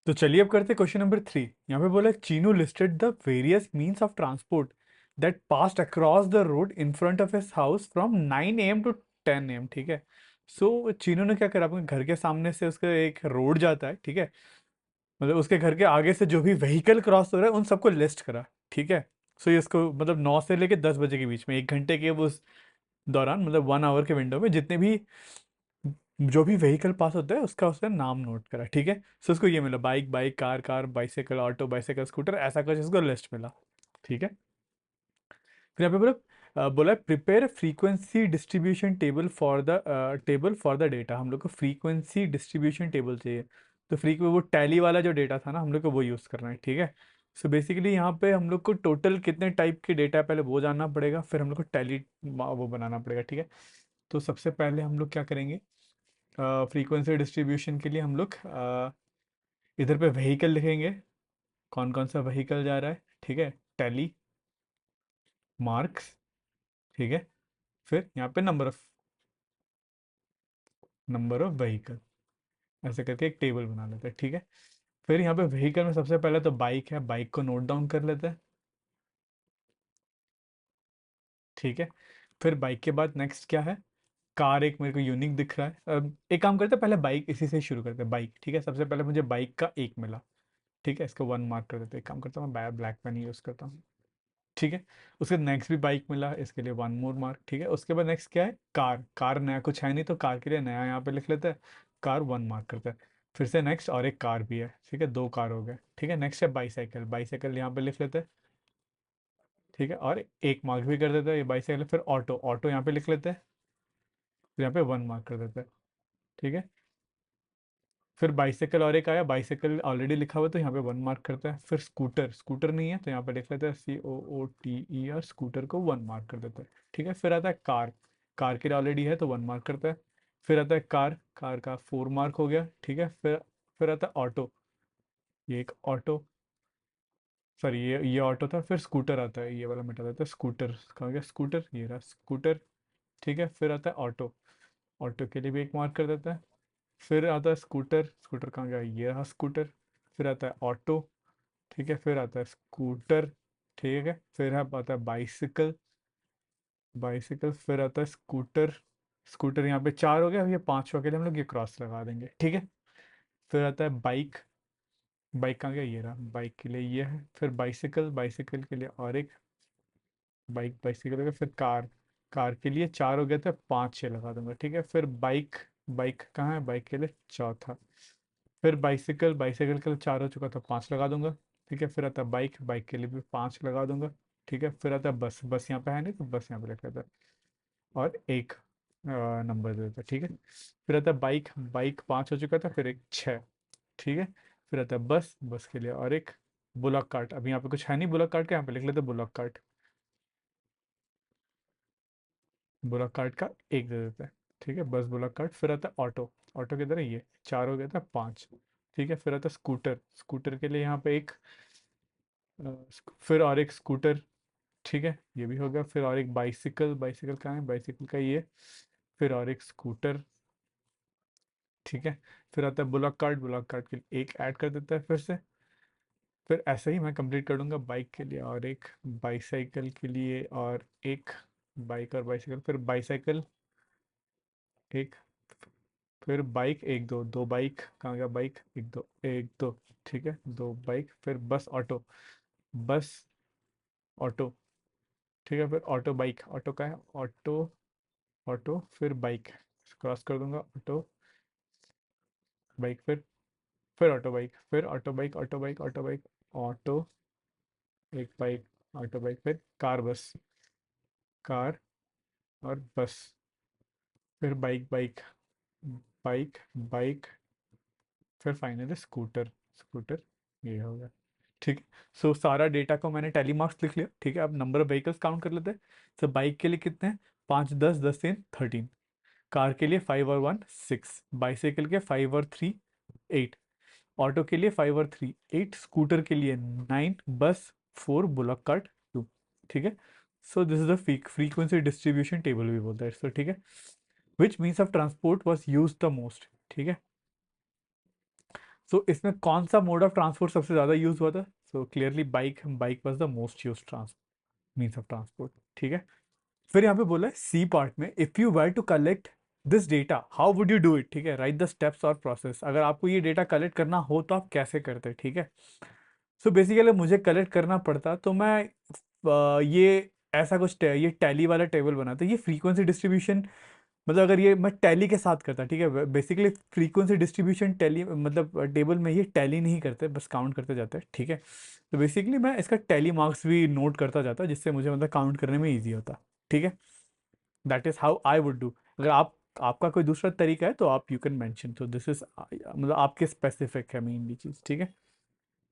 तो चलिए अब करते क्वेश्चन नंबर 3। यहाँ पे बोला Chinu listed the various means of transport that passed across the road in front of his house from 9 AM to 10 AM। ठीक है। सो चीनू ने क्या करा, अपने घर के सामने से उसका एक रोड जाता है, ठीक है, मतलब उसके घर के आगे से जो भी व्हीकल क्रॉस हो रहा है उन सबको लिस्ट करा। ठीक है। सो ये इसको मतलब 9 से लेके 10 बजे के बीच में 1 घंटे के उस दौरान, मतलब 1 आवर के विंडो में जितने भी जो भी व्हीकल पास होता है उसका उसने नाम नोट करा। ठीक है। सो उसको ये मिला bike, bike, car, car, bicycle, auto, bicycle, scooter, ऐसा कुछ इसको लिस्ट मिला। ठीक है। फिर यहाँ पे बोला बोला prepare frequency distribution table for the data. हम लोग को फ्रीक्वेंसी डिस्ट्रीब्यूशन टेबल चाहिए। तो वो टैली वाला जो डेटा था ना, हम लोग को वो यूज़ करना है। ठीक है। सो बेसिकली यहाँ पे हम लोग को टोटल कितने टाइप के डेटा है पहले वो जानना पड़ेगा, फिर हम लोग को टैली वो बनाना पड़ेगा। ठीक है। तो सबसे पहले हम लोग क्या करेंगे, फ्रीक्वेंसी डिस्ट्रीब्यूशन के लिए हम लोग इधर पे व्हीकल लिखेंगे, कौन कौन सा व्हीकल जा रहा है। ठीक है। Tally marks. ठीक है। फिर यहाँ पे नंबर ऑफ व्हीकल, ऐसे करके एक टेबल बना लेते हैं। ठीक है। फिर यहाँ पे व्हीकल में सबसे पहले तो बाइक है, बाइक को नोट डाउन कर लेते हैं। ठीक है। फिर बाइक के बाद नेक्स्ट क्या है, कार एक मेरे को यूनिक दिख रहा है। एक काम करते हैं, पहले बाइक इसी से शुरू करते हैं। बाइक, ठीक है, सबसे पहले मुझे बाइक का एक मिला। ठीक है, इसको 1 मार्क कर देते हैं। एक काम करता हूँ, मैं ब्लैक पेन यूज़ करता हूँ। ठीक है। उसके नेक्स्ट भी बाइक मिला, इसके लिए 1 मोर मार्क। ठीक है। उसके बाद नेक्स्ट क्या है, कार। कार नया कुछ है नहीं तो कार के लिए नया यहाँ पे लिख लेते हैं, कार 1 मार्क करते हैं। फिर से नेक्स्ट और एक कार भी है। ठीक है, 2 कार हो गए। ठीक है। नेक्स्ट है बाईसाइकिल, बाईसाइकिल यहाँ पे लिख लेते हैं। ठीक है, और 1 मार्क भी कर देते हैं ये बाईसाइकिल। फिर ऑटो, ऑटो यहाँ पे लिख लेते हैं, फिर यहाँ पे 1 मार्क कर देते हैं। ठीक है। फिर बाइसाइकिल और एक आया, बाइसाइकिल ऑलरेडी लिखा हुआ तो यहाँ पे 1 मार्क करता है। फिर स्कूटर, स्कूटर नहीं है तो यहाँ पे लिख लेते हैं COOTE, और स्कूटर को 1 मार्क कर देता है। ठीक है। फिर आता है कार, कार के लिए ऑलरेडी है तो 1 मार्क करता है। फिर आता है कार, कार का 4 मार्क हो गया। ठीक है। फिर आता है ऑटो, ये एक ऑटो, सॉरी ये ऑटो था। फिर स्कूटर आता है, ये वाला मिटा देता है, स्कूटर कहाँ गया, स्कूटर ये रहा स्कूटर। ठीक है। फिर आता है ऑटो, ऑटो के लिए भी 1 मार्क कर देता है। फिर आता है स्कूटर, स्कूटर कहाँ गया, ये रहा स्कूटर। फिर आता है ऑटो। ठीक है। फिर आता है स्कूटर। ठीक है। फिर आता है बाइसिकल, बाइसिकल। फिर आता है स्कूटर, स्कूटर यहाँ पे 4 हो गया। अब ये 5वां के लिए हम लोग ये क्रॉस लगा देंगे। ठीक है। फिर आता है बाइक, बाइक कहाँ गया, ये रहा, बाइक के लिए ये है। फिर बाइसिकल, बाइसिकल के लिए और एक बाइक, बाइसिकल हो गया। फिर कार, कार के लिए 4 हो गया था, 5 6 लगा दूंगा। ठीक है। फिर बाइक, बाइक कहाँ है, बाइक के लिए चौथा। फिर बाइसिकल, बाइसाइकिल के लिए 4 हो चुका था, 5 लगा दूंगा। ठीक है। फिर आता है बाइक, बाइक के लिए भी 5 लगा दूंगा। ठीक है। फिर आता है बस, बस यहाँ पे है नहीं तो बस यहाँ पे लिख लेता है, और एक नंबर दे देता है। ठीक है। फिर आता है बाइक, बाइक 5 हो चुका था, फिर एक 6। ठीक है। फिर आता है बस, बस के लिए और एक बुलॉक कार्ट। अभी यहाँ पे कुछ है नहीं बुलॉक कार्ट का, यहाँ पे लिख लेते हैं बुलॉक कार्ट, बुलॉक कार्ट का एक दे देते हैं। ठीक है, बस बुलॉक कार्ट। फिर आता है ऑटो, ऑटो किधर है, ये 4 हो गया था, 5। ठीक है। फिर आता है स्कूटर, स्कूटर के लिए यहाँ पे एक फिर और एक स्कूटर। ठीक है, ये भी हो गया। फिर और एक बाइसिकल, बाइसिकल कहाँ है, बाइसिकल का ये। फिर और एक स्कूटर। ठीक है। फिर आता है ब्लॉक कार्ड, ब्लॉक कार्ड के लिए एक ऐड कर देता है फिर से। फिर ऐसे ही मैं कंप्लीट कर दूंगा, बाइक के लिए और एक, बाइसाइकिल के लिए और एक, बाइक और बाइसाइकिल। फिर बाइसाइकिल एक, फिर बाइक एक, दो, दो बाइक कहाँ गया, बाइक एक, दो, एक, दो। ठीक है, 2 बाइक। फिर बस ऑटो, बस ऑटो। ठीक है। फिर ऑटो बाइक, ऑटो का है ऑटो, ऑटो फिर बाइक, क्रॉस कर दूंगा, ऑटो बाइक। फिर ऑटो बाइक, फिर auto bike, auto bike, auto bike, auto एक बाइक, ऑटो बाइक। फिर कार, बस, कार और बस। फिर बाइक, बाइक, बाइक, बाइक। फिर फाइनली स्कूटर, स्कूटर, ये हो गया। ठीक है। सो सारा डेटा को मैंने टैली मार्क्स लिख लिया। ठीक है। अब नंबर ऑफ व्हीकल्स काउंट कर लेते हैं। सो बाइक के लिए कितने हैं, 5 10 10 3 13। कार के लिए 5 और 1 6। बाइसाइकिल के 5 और 3 8। ऑटो के लिए 5 और 3 8। स्कूटर के लिए 9। बस 4। Bullock cart 2। ठीक है। So this is the frequency distribution table भी बोलता है सो। ठीक है। Which means of transport was use the most. ठीक है। सो इसमें कौन सा मोड ऑफ ट्रांसपोर्ट सबसे ज़्यादा यूज हुआ था? So clearly bike, bike was the most use means of transport. ठीक है। फिर यहाँ पे बोला है सी पार्ट में, if you were to collect this data how would you do it. ठीक है, राइट द स्टेप्स और प्रोसेस। अगर आपको ये डेटा कलेक्ट करना हो तो आप कैसे करते? ठीक है। सो बेसिकली मुझे कलेक्ट करना पड़ता तो मैं ये ऐसा कुछ ये टैली वाला टेबल बनाता। ये फ्रीक्वेंसी डिस्ट्रीब्यूशन, मतलब अगर ये मैं टैली के साथ करता, ठीक है, बेसिकली फ्रीक्वेंसी डिस्ट्रीब्यूशन टैली मतलब टेबल में ये टैली नहीं करते, बस काउंट करते जाते हैं। ठीक है। तो बेसिकली मैं इसका टैली मार्क्स भी नोट करता जाता, जिससे मुझे मतलब काउंट करने में ईजी होता। ठीक है। That is how I would do. अगर आपका कोई दूसरा तरीका है तो आप यू कैन मेंशन। तो दिस इज मतलब आपके स्पेसिफिक है मेनली चीज़। ठीक है।